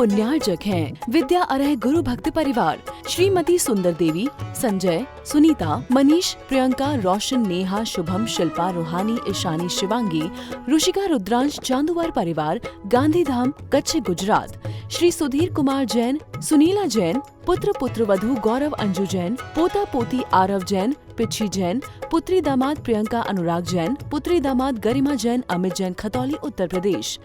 पुण्यार्जक हैं विद्या अरह गुरु भक्त परिवार श्रीमती सुंदर देवी, संजय, सुनीता, मनीष, प्रियंका, रोशन, नेहा, शुभम, शिल्पा, रूहानी, ईशानी, शिवांगी, ऋषिका, रुद्रांश, चांदुवार परिवार, गांधीधाम, कच्छ, गुजरात। श्री सुधीर कुमार जैन, सुनीला जैन, पुत्र पुत्रवधू गौरव अंजू जैन, पोता पोती आरव जैन, पिच्छी जैन, पुत्री दामाद प्रियंका अनुराग जैन, पुत्री दामाद गरिमा जैन, अमित जैन, खतौली, उत्तर प्रदेश।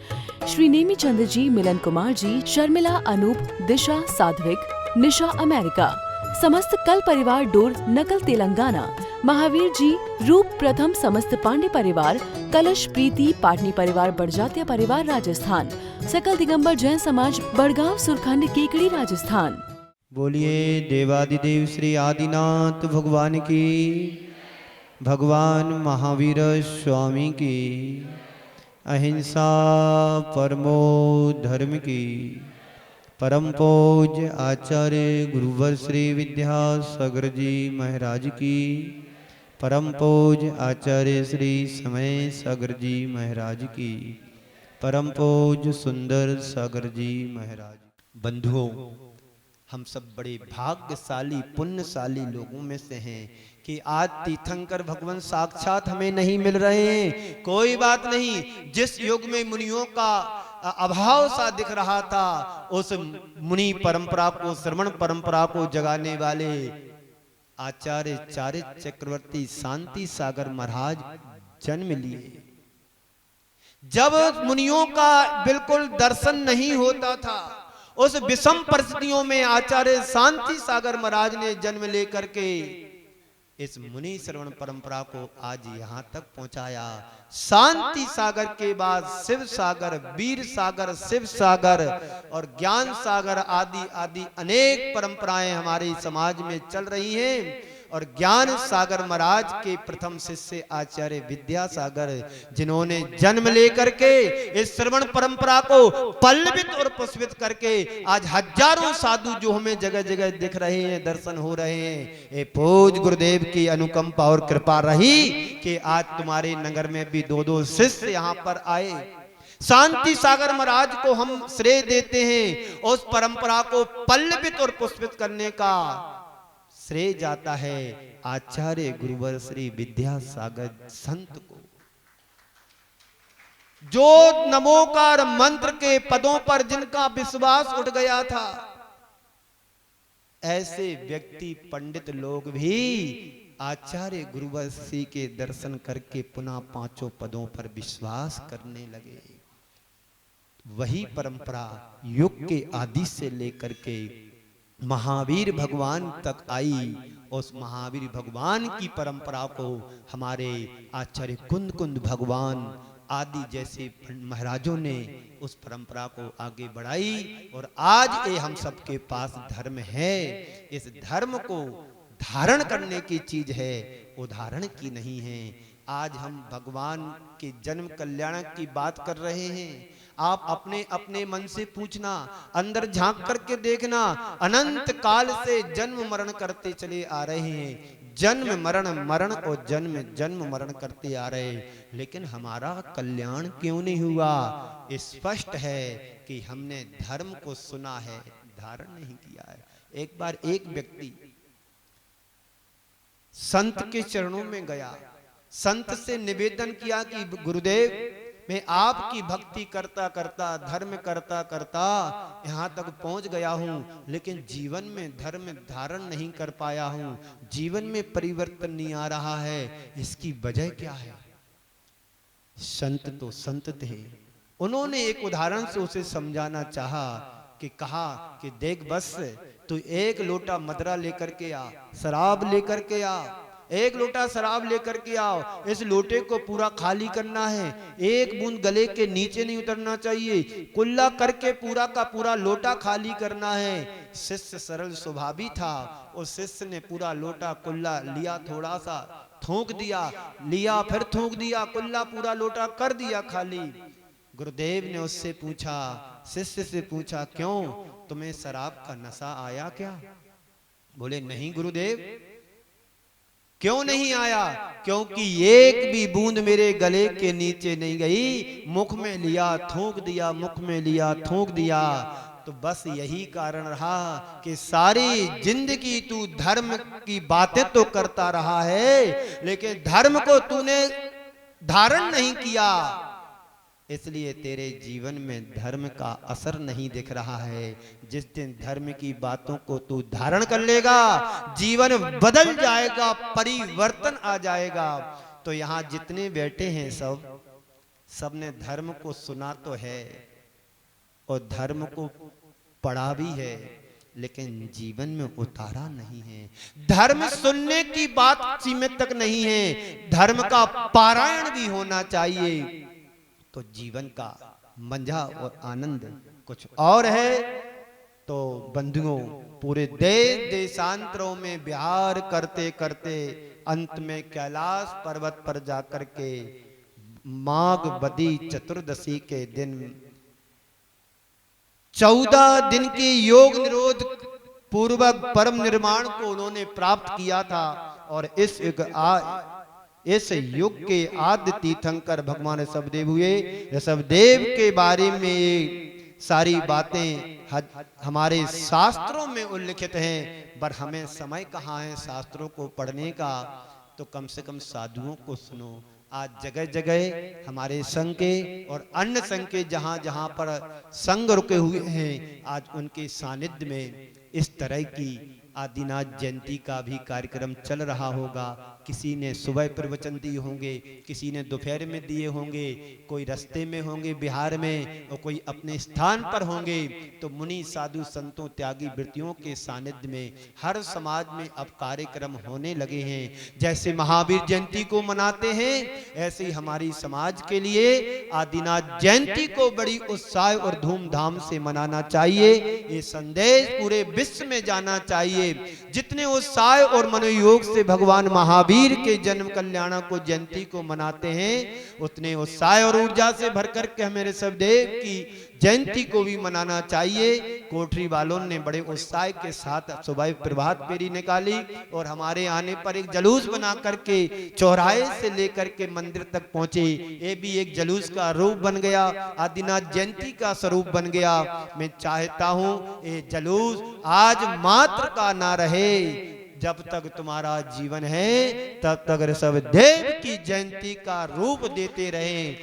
श्री नेमी चंद्र जी, मिलन कुमार जी, शर्मिला, अनूप, दिशा, साध्विक, निशा, अमेरिका। समस्त कल परिवार डोर, नकल, तेलंगाना। महावीर जी, रूप प्रथम, समस्त पांडे परिवार, कलश, प्रीति, पाटनी परिवार, बड़जात्या परिवार, राजस्थान। सकल दिगंबर जैन समाज, बड़गांव, सुरखंड, केकड़ी, राजस्थान। बोलिए देवादिदेव श्री आदिनाथ भगवान की, भगवान महावीर स्वामी की, अहिंसा परमो धर्म की। परम पूज्य आचार्य गुरुवर श्री विद्यासागर जी महाराज की, परम पूज्य आचार्य श्री समय सागर जी महाराज की, परम पूज्य सुंदर सागर जी महाराज। बंधुओं, हम सब बड़े भाग्यशाली पुण्यशाली लोगों में से हैं कि आज तीर्थंकर भगवान साक्षात हमें नहीं मिल रहे हैं। कोई बात नहीं, जिस युग में मुनियों का अभाव सा दिख रहा था, उस मुनि परंपरा को, श्रवण परंपरा को जगाने वाले आचार्य चारित्र चक्रवर्ती शांति सागर महाराज जन्म लिए। जब मुनियों का बिल्कुल दर्शन नहीं होता था, उस विषम परिस्थितियों में आचार्य शांति सागर महाराज ने जन्म लेकर के इस मुनि श्रवण परंपरा को आज यहाँ तक पहुंचाया। शांति सागर के बाद शिव सागर, वीर सागर, शिव सागर और ज्ञान सागर आदि आदि अनेक परंपराएं हमारे समाज में चल रही हैं। और ज्ञान सागर महाराज के प्रथम शिष्य आचार्य विद्यासागर, जिन्होंने जन्म लेकर के इस श्रवण परंपरा को पल्लवित और पुष्पित करके आज हजारों साधु जो हमें जगह जगह दिख रहे हैं, दर्शन हो रहे हैं, ये पूज्य गुरुदेव की अनुकंपा और कृपा रही कि आज तुम्हारे नगर में भी दो दो शिष्य यहाँ पर आए। शांति सागर महाराज को हम श्रेय देते हैं, उस परंपरा को पल्लवित और पुष्पित करने का श्रेय जाता है आचार्य गुरुवर श्री विद्यासागर संत को, जो नमोकार मंत्र के पदों पर जिनका विश्वास उठ गया था। ऐसे व्यक्ति पंडित लोग भी आचार्य गुरुवर श्री के दर्शन करके पुनः पांचों पदों पर विश्वास करने लगे। वही परंपरा युग के आदि से लेकर के महावीर भगवान तक आई। उस महावीर भगवान की परंपरा को हमारे आचार्य कुंद कुंद भगवान आदि जैसे महाराजों ने उस परंपरा को आगे बढ़ाई। और आज ये हम सबके पास धर्म है, इस धर्म को धारण करने की चीज है, उदाहरण की नहीं है। आज हम भगवान के जन्म कल्याण की बात कर रहे हैं। आप अपने अपने मन से पूछना, अंदर झांक करके देखना, अनंत काल से जन्म मरण करते चले आ रहे हैं। जन्म मरण, मरण और जन्म, जन्म मरण करते आ रहे, लेकिन हमारा कल्याण क्यों नहीं हुआ? स्पष्ट है कि हमने धर्म को सुना है, धारण नहीं किया है। एक बार एक व्यक्ति संत के चरणों में गया, संत से निवेदन किया कि गुरुदेव, मैं आपकी भक्ति करता करता, धर्म करता करता यहाँ तक पहुँच गया हूँ, लेकिन जीवन में धर्म धारण नहीं कर पाया हूँ, जीवन में परिवर्तन नहीं आ रहा है, इसकी वजह क्या है? संत तो संत थे, उन्होंने एक उदाहरण से उसे समझाना चाहा कि कहा कि देख बस तू एक लोटा मदरा लेकर के आ, शराब लेकर के आ, एक लोटा शराब लेकर के आओ, इस लोटे को पूरा खाली करना है, एक बूंद गले के नीचे नहीं उतरना चाहिए, कुल्ला करके पूरा का पूरा लोटा खाली करना है। शिष्य सरल स्वभावी था, उस शिष्य ने पूरा लोटा कुल्ला लिया, थोड़ा सा थूक दिया, लिया फिर थूक दिया, कुल्ला पूरा लोटा कर दिया खाली। गुरुदेव ने उससे पूछा, शिष्य से पूछा, क्यों तुम्हें शराब का नशा आया क्या? बोले नहीं गुरुदेव। क्यों नहीं आया? क्योंकि एक भी बूंद मेरे गले के नीचे नहीं गई, मुख में लिया थूक दिया, मुख में लिया थूक दिया, तो बस यही कारण रहा कि सारी जिंदगी तू धर्म की बातें तो करता रहा है, लेकिन धर्म को तूने धारण नहीं किया, इसलिए तेरे जीवन में धर्म का असर नहीं दिख रहा है। जिस दिन धर्म की बातों को तू धारण कर लेगा, जीवन बदल जाएगा, परिवर्तन आ जाएगा। तो यहाँ जितने बैठे हैं सबने धर्म को सुना तो है और धर्म को पढ़ा भी है, लेकिन जीवन में उतारा नहीं है। धर्म सुनने की बात सीमित तक नहीं है, धर्म का पारायण भी होना चाहिए। तो जीवन का मजा और आनंद कुछ और है। तो बंधुओं, पूरे देश देशांतरों में विहार करते करते अंत में कैलाश पर्वत पर जाकर के माघ बदी चतुर्दशी के दिन 14 दिन के योग निरोध पूर्वक परम निर्माण को उन्होंने प्राप्त किया था। और इस युग के आद्य तीर्थंकर भगवान ऋषभदेव हुए। ऋषभदेव के बारे में सारी बातें हमारे शास्त्रों में उल्लिखित हैं, पर हमें समय कहाँ है शास्त्रों को पढ़ने का। तो कम से कम साधुओं को सुनो। आज जगह जगह हमारे संघ के और अन्य संघ के जहां जहां पर संघ रुके हुए हैं, आज उनके सानिध्य में इस तरह की आदिनाथ जयंती का भी कार्यक्रम चल रहा होगा। किसी ने सुबह प्रवचन दिए होंगे, किसी ने दोपहर में दिए होंगे, कोई रास्ते में होंगे बिहार में, और कोई अपने स्थान पर होंगे। तो मुनि साधु संतों त्यागी वृत्तियों के सानिध्य में हर समाज में अब कार्यक्रम होने लगे हैं। जैसे महावीर जयंती को मनाते हैं, ऐसे ही हमारी समाज के लिए आदिनाथ जयंती को बड़ी उत्साह और धूमधाम से मनाना चाहिए। ये संदेश पूरे विश्व में जाना चाहिए। जितने उत्साह और मनोयोग से भगवान महावीर के जन्म कल्याण को जयंती को मनाते हैं, उतने उत्साह और ऊर्जा से भर करके हमें ऋषभदेव की जयंती को भी मनाना चाहिए। कोठरी वालों ने बड़े उत्साह के साथ सुबह प्रभात फेरी निकाली और हमारे आने पर एक जुलूस बना करके चौराहे से लेकर के मंदिर तक पहुंचे। ये भी एक जुलूस का रूप बन गया, आदिनाथ जयंती का स्वरूप बन गया। मैं चाहता हूं ये जुलूस आज मात्र का ना रहे, जब तक तुम्हारा जीवन है तब तक ऋषभदेव की जयंती का रूप देते रहें।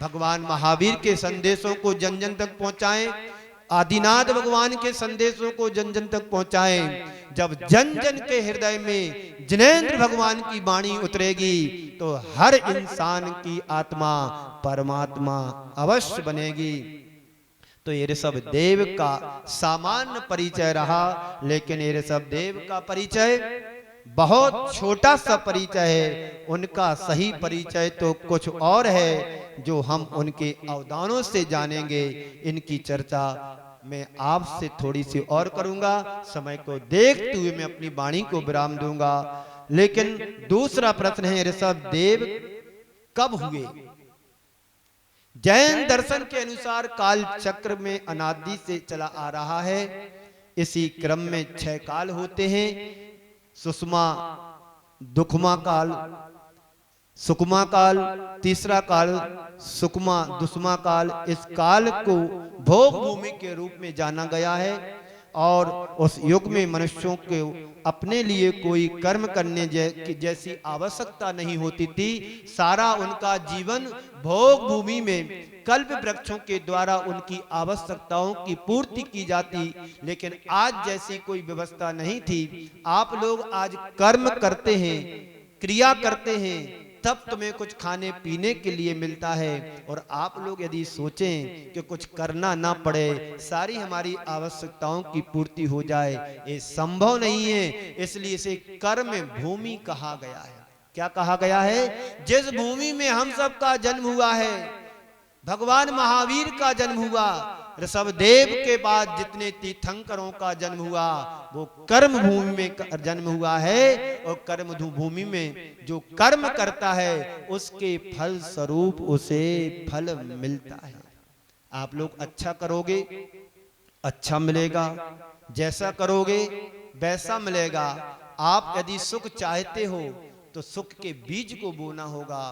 भगवान महावीर के संदेशों को जन जन तक पहुंचाएं, आदिनाथ भगवान के संदेशों को जन जन तक पहुंचाएं। जब जन जन के हृदय में जिनेंद्र भगवान की वाणी उतरेगी तो हर इंसान की आत्मा परमात्मा अवश्य बनेगी। तो ये ऋषभदेव का सामान्य परिचय रहा, लेकिन ये ऋषभदेव का परिचय बहुत छोटा सा परिचय है। उनका सही परिचय तो कुछ और है, जो हम उनके अवदानों से जानेंगे। इनकी चर्चा मैं आपसे थोड़ी सी और करूंगा, समय को देखते हुए मैं अपनी वाणी को विराम दूंगा। लेकिन दूसरा प्रश्न है, ऋषभदेव कब हुए? जैन दर्शन के अनुसार काल चक्र में अनादि से चला आ रहा है। इसी क्रम में 6 काल होते हैं, सुषमा दुखमा काल, सुकमा काल, तीसरा काल सुकमा दुष्मा काल। इस काल को भोग भूमि के रूप में जाना गया है और उस युग में मनुष्यों के अपने लिए कोई कर्म करने जैसी आवश्यकता नहीं होती थी। सारा उनका जीवन भोग भूमि में कल्प वृक्षों के द्वारा उनकी आवश्यकताओं की पूर्ति की जाती। लेकिन आज जैसी कोई व्यवस्था नहीं थी। आप लोग आज कर्म करते हैं, क्रिया करते हैं, तब तुम्हें कुछ खाने पीने के लिए मिलता है। और आप लोग यदि सोचें कि कुछ करना ना पड़े, सारी हमारी आवश्यकताओं की पूर्ति हो जाए, ये संभव नहीं है। इसलिए इसे कर्म भूमि कहा गया है। क्या कहा गया है? जिस भूमि में हम सब का जन्म हुआ है, भगवान महावीर का जन्म हुआ, ऋषभदेव के बाद जितने तीर्थंकरों का जन्म हुआ, वो कर्म भूमि में जन्म हुआ है। और कर्म भूमि में जो कर्म करता है उसके फल स्वरूप उसे फल मिलता है। आप लोग अच्छा करोगे, अच्छा मिलेगा, जैसा करोगे वैसा मिलेगा। आप यदि सुख चाहते हो तो सुख के बीज को बोना होगा।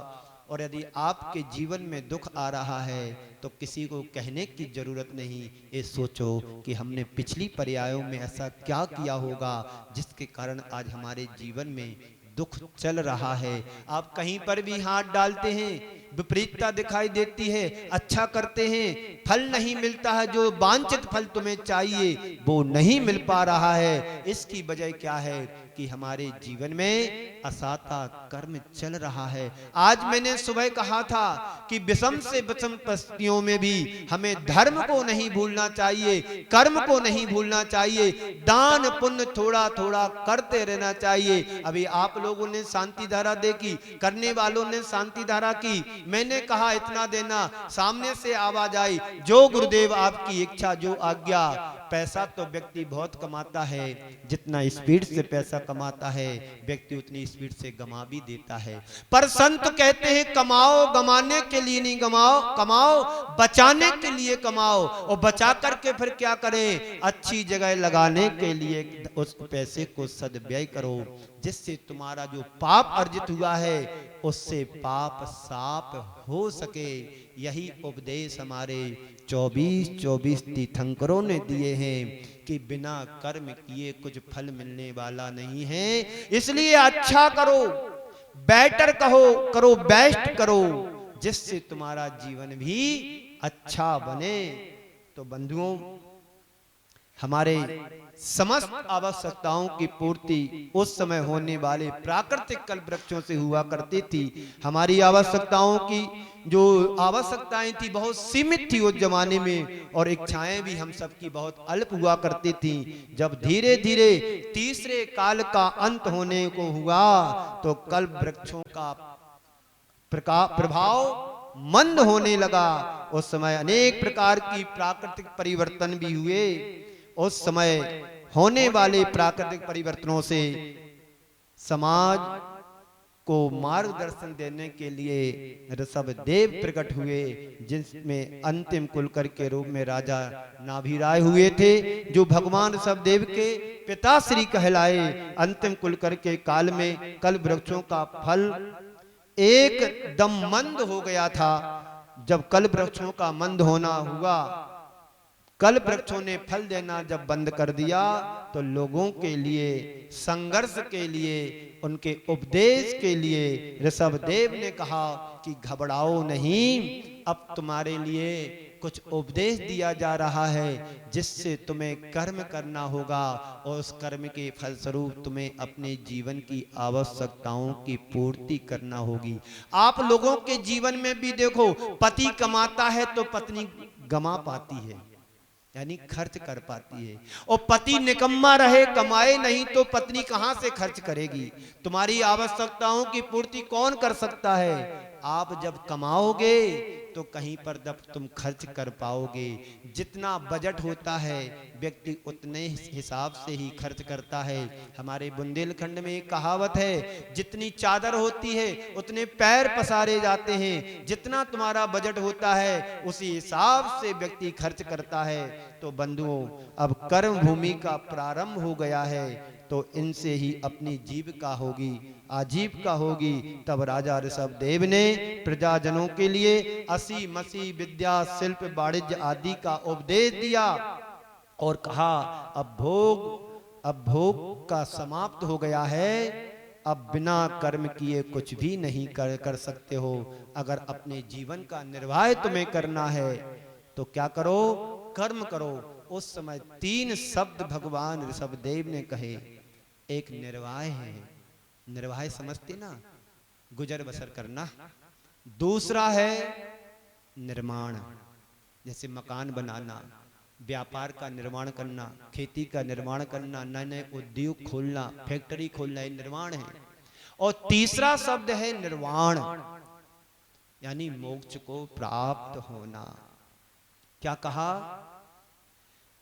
और यदि आपके जीवन में दुख आ रहा है तो किसी को कहने की जरूरत नहीं। ये सोचो कि हमने पिछली पर्यायों में ऐसा क्या किया होगा जिसके कारण आज हमारे जीवन में दुख चल रहा है। आप कहीं पर भी हाथ डालते हैं, विपरीतता दिखाई देती है, अच्छा करते हैं, फल नहीं मिलता है, जो वांछित फल तुम्हें चाहिए वो नहीं मिल पा रहा है। इसकी वजह क्या है कि हमारे जीवन में असाता कर्म चल रहा है। आज मैंने सुबह कहा था कि विषम से विषम परिस्थितियों में भी हमें धर्म को नहीं भूलना चाहिए, कर्म को नहीं भूलना चाहिए, दान पुण्य थोड़ा थोड़ा करते रहना चाहिए। अभी आप लोगों ने शांति धारा देखी, करने वालों ने शांति धारा की, मैंने कहा इतना देना, सामने से आवाज आई जो गुरुदेव आपकी इच्छा जो आज्ञा। पैसा तो व्यक्ति बहुत कमाता है, जितना स्पीड से पैसा कमाता है व्यक्ति उतनी स्पीड से गमा भी देता है। पर संत कहते हैं कमाओ गमाने के लिए नहीं, कमाओ कमाओ बचाने के लिए कमाओ, और बचा करके फिर क्या करें, अच्छी जगह लगाने के लिए उस पैसे को सदव्यय करो, जिससे तुम्हारा जो पाप अर्जित हुआ है उससे पाप साफ हो सके। यही उपदेश हमारे 24 तीर्थंकरों ने दिए हैं कि बिना कर्म किए कुछ फल मिलने वाला नहीं है। इसलिए अच्छा करो, बेटर करो, बेस्ट करो, जिससे तुम्हारा जीवन भी अच्छा बने। तो बंधुओं, हमारे समस्त आवश्यकताओं की पूर्ति उस समय होने वाले प्राकृतिक कल्प वृक्षों से हुआ करती थी। हमारी आवश्यकताओं की जो आवश्यकताएं थी बहुत सीमित थी उस जमाने में, और इच्छाएं भी हम सबकी बहुत अल्प हुआ करती थी। जब धीरे धीरे तीसरे काल का अंत होने को हुआ तो कल्प वृक्षों का प्रभाव मंद होने लगा। उस समय अनेक प्रकार की प्राकृतिक परिवर्तन भी हुए। उस समय होने वाले प्राकृतिक परिवर्तनों से समाज को मार्गदर्शन देने के लिए ऋषभदेव प्रकट हुए, जिसमें अंतिम कुलकर के रूप में राजा नाभिराय हुए थे, जो भगवान ऋषभदेव के पिता श्री कहलाए। अंतिम कुलकर के काल में कल वृक्षों का फल एकदम मंद हो गया था। जब कल वृक्षों का मंद होना हुआ, कल वृक्षों ने फल देना जब बंद कर दिया, तो लोगों के लिए, संघर्ष के लिए, उनके उपदेश के लिए ऋषभदेव ने कहा कि घबराओ नहीं, अब तुम्हारे लिए कुछ उपदेश दिया जा रहा है, जिससे तुम्हें कर्म करना होगा और उस कर्म के फलस्वरूप तुम्हें अपने जीवन की आवश्यकताओं की पूर्ति करना होगी। आप लोगों के जीवन में भी देखो, पति कमाता है तो पत्नी गमा पाती है, यानी खर्च कर पाती है, और पति निकम्मा रहे, कमाए नहीं तो पत्नी कहां से खर्च करेगी। तुम्हारी आवश्यकताओं की पूर्ति कौन कर सकता है? आप जब कमाओगे तो कहीं पर जब तुम खर्च कर पाओगे। जितना बजट होता है व्यक्ति उतने हिसाब से ही खर्च करता है। हमारे बुंदेलखंड में एक कहावत है, जितनी चादर होती है उतने पैर पसारे जाते हैं। जितना तुम्हारा बजट होता है उसी हिसाब से व्यक्ति खर्च करता है। तो बंधुओं, अब कर्म भूमि का प्रारंभ हो गया है, तो इनसे ही अपनी जीविका होगी, आजीविका होगी। तब राजा ऋषभदेव ने प्रजाजनों के लिए असी मसी विद्या शिल्प वाणिज्य आदि का उपदेश दिया और कहा अब भोग का समाप्त हो गया है, अब बिना कर्म किए कुछ भी नहीं कर सकते हो। अगर अपने जीवन का निर्वाह तुम्हें करना है तो क्या करो? कर्म करो। उस समय 3 शब्द भगवान ऋषभदेव ने कहे। एक निर्वाह है, निर्वाह समझते ना, गुजर बसर करना। दूसरा है निर्माण, जैसे मकान बनाना, व्यापार का निर्माण करना, खेती का निर्माण करना, नए नए उद्योग खोलना, फैक्ट्री खोलना, ये निर्माण है। और तीसरा शब्द है निर्वाण, यानी मोक्ष को प्राप्त होना। क्या कहा?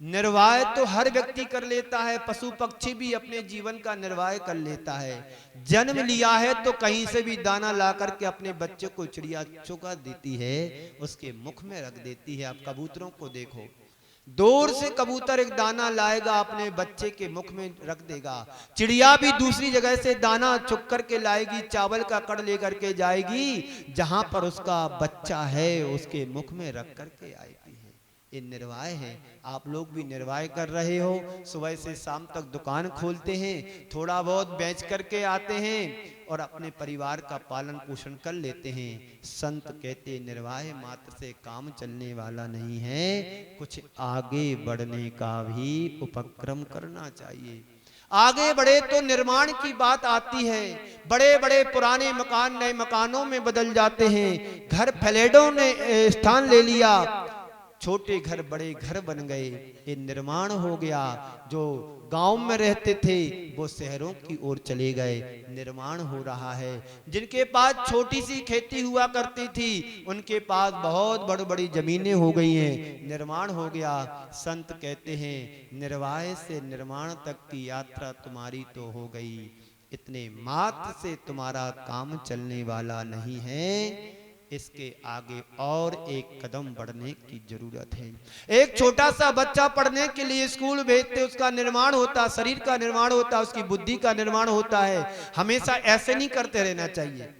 निर्वाह तो हर व्यक्ति कर लेता है, पशु पक्षी भी अपने जीवन का निर्वाह कर लेता है। जन्म लिया है तो कहीं से भी दाना ला करके अपने बच्चे को चिड़िया चुगा देती है, उसके मुख में रख देती है। आप कबूतरों को देखो, दूर से कबूतर एक दाना लाएगा, अपने बच्चे के मुख में रख देगा। चिड़िया भी दूसरी जगह से दाना चुग करके लाएगी, चावल का कड़ लेकर के जाएगी, जहां पर उसका बच्चा है उसके मुख में रख करके आएगी। ये निर्वाह है। आप लोग भी निर्वाह कर रहे हो, सुबह से शाम तक दुकान खोलते हैं, थोड़ा बहुत बेच करके आते हैं और अपने परिवार का पालन पोषण कर लेते हैं। संत कहते निर्वाह मात्र से काम चलने वाला नहीं है, कुछ आगे बढ़ने का भी उपक्रम करना चाहिए। आगे बढ़े तो निर्माण की बात आती है। बड़े बड़े पुराने मकान नए मकानों में बदल जाते हैं, घर फ्लैटों ने स्थान ले लिया, छोटे घर बड़े घर बन गए, ये निर्माण हो गया। जो गांव में रहते थे वो शहरों की ओर चले गए, निर्माण हो रहा है। जिनके पास छोटी सी खेती हुआ करती थी उनके पास बहुत बड़ी बड़ी जमीनें हो गई हैं, निर्माण हो गया। संत कहते हैं निर्वाह से निर्माण तक की यात्रा तुम्हारी तो हो गई, इतने मात्र से तुम्हारा काम चलने वाला नहीं है, इसके आगे और एक कदम बढ़ने की जरूरत है। एक छोटा सा बच्चा पढ़ने के लिए स्कूल भेजते, उसका निर्माण होता, शरीर का निर्माण होता, उसकी बुद्धि का निर्माण होता है। हमेशा ऐसे नहीं करते रहना चाहिए।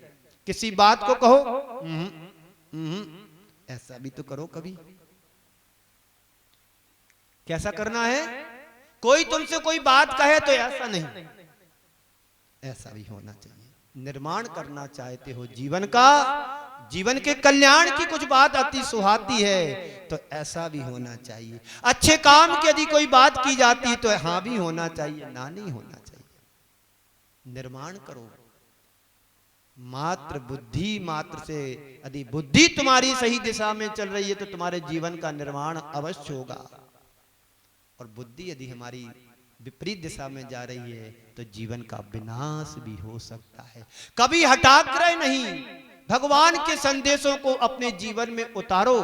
किसी बात को कहो ऐसा भी तो करो कभी। कैसा करना है? कोई तुमसे कोई बात कहे तो ऐसा नहीं, ऐसा भी होना चाहिए। निर्माण करना चाहते हो जीवन का, जीवन के कल्याण की कुछ बात अति सुहाती है तो ऐसा भी होना चाहिए। अच्छे काम की यदि कोई बात की जाती तो हाँ भी होना चाहिए, ना नहीं होना चाहिए। निर्माण करो मात्र बुद्धि मात्र से। यदि बुद्धि तुम्हारी सही दिशा में चल रही है तो तुम्हारे जीवन का निर्माण अवश्य होगा, और बुद्धि यदि हमारी विपरीत दिशा में जा रही है तो जीवन का विनाश भी हो सकता है। कभी हठाग्रह नहीं, भगवान के संदेशों को अपने जीवन में उतारो।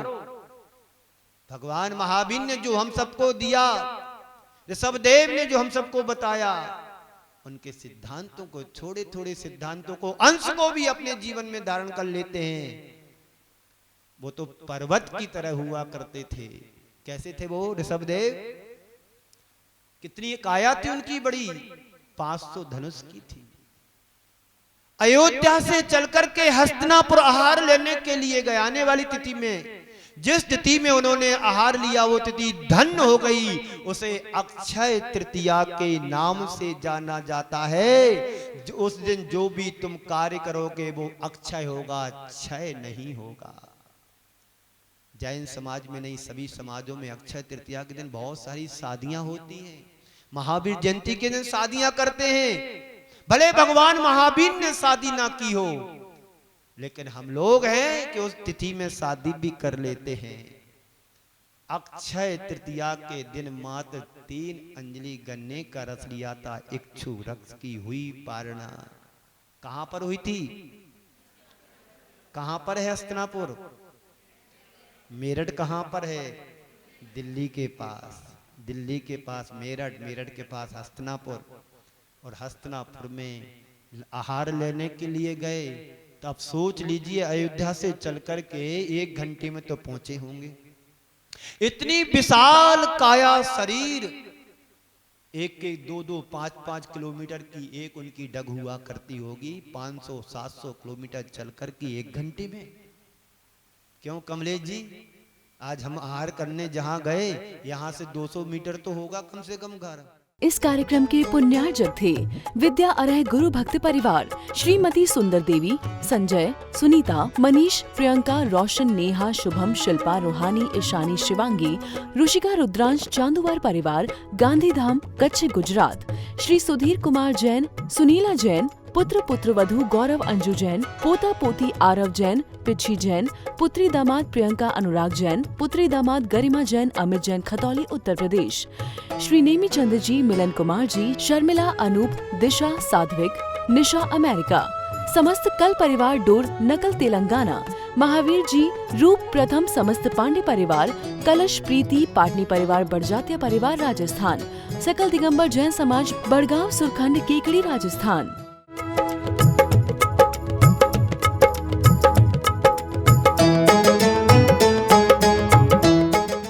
भगवान महावीर ने जो हम सबको दिया, ऋषभदेव ने जो हम सबको बताया, उनके सिद्धांतों को, थोड़े थोड़े सिद्धांतों को, अंश को भी अपने जीवन में धारण कर लेते हैं। वो तो पर्वत की तरह हुआ करते थे। कैसे थे वो ऋषभदेव? कितनी काया थी उनकी, बड़ी 500 धनुष की थी। अयोध्या से चलकर के हस्तिनापुर आहार लेने के लिए गए। आने वाली तिथि में जिस तिथि में उन्होंने आहार लिया वो तिथि धन्य हो गई। उसे अक्षय तृतीया के नाम से जाना जाता है। उस दिन जो भी तुम कार्य करोगे वो अक्षय होगा, क्षय नहीं होगा। जैन समाज में नहीं, सभी समाजों में अक्षय तृतीया के दिन बहुत सारी शादियां होती हैं। महावीर जयंती के दिन शादियां करते हैं। भले भगवान महावीर ने शादी ना की हो, लेकिन हम लोग हैं कि उस तिथि में शादी भी कर लेते हैं। अक्षय तृतीया के दिन मात्र 3 अंजलि गन्ने का रस लिया था। इक्षु रक्ष की हुई पारणा। कहां पर हुई थी? कहां पर है हस्तिनापुर? मेरठ कहां पर है? दिल्ली के पास। दिल्ली के पास मेरठ, मेरठ के पास हस्तिनापुर। और हस्तिनापुर में आहार लेने के लिए गए तो आप सोच लीजिए अयोध्या से चल कर के 1 घंटे में तो पहुंचे होंगे। इतनी विशाल काया शरीर, 1-1, 2-2, 5-5 किलोमीटर की एक उनकी डग हुआ करती होगी। 500-700 किलोमीटर चल कर के 1 घंटे में। क्यों कमलेश जी? आज हम आहार करने जहां गए, यहां से 200 मीटर तो होगा कम से कम घर। इस कार्यक्रम के पुण्यार्जक थे विद्या अरह गुरु भक्त परिवार, श्रीमती सुंदर देवी, संजय, सुनीता, मनीष, प्रियंका, रोशन, नेहा, शुभम, शिल्पा, रूहानी, ईशानी, शिवांगी, ऋषिका, रुद्रांश, चांदुवार परिवार, गांधीधाम, कच्छ, गुजरात। श्री सुधीर कुमार जैन, सुनीला जैन, पुत्र पुत्रवधू गौरव अंजू जैन, पोता पोती आरव जैन, पिच्छी जैन, पुत्री दामाद प्रियंका अनुराग जैन, पुत्री दामाद गरिमा जैन, अमित जैन, खतौली उत्तर प्रदेश। श्री नेमी चंद जी, मिलन कुमार जी, शर्मिला, अनूप, दिशा, साध्विक, निशा अमेरिका। समस्त कल परिवार डोर, नकल तेलंगाना। महावीर जी, रूप प्रथम समस्त पांडे परिवार, कलश प्रीति पाटनी परिवार, बड़जात्या परिवार राजस्थान। सकल दिगंबर जैन समाज, बड़गांव सुरखंड, केकड़ी राजस्थान।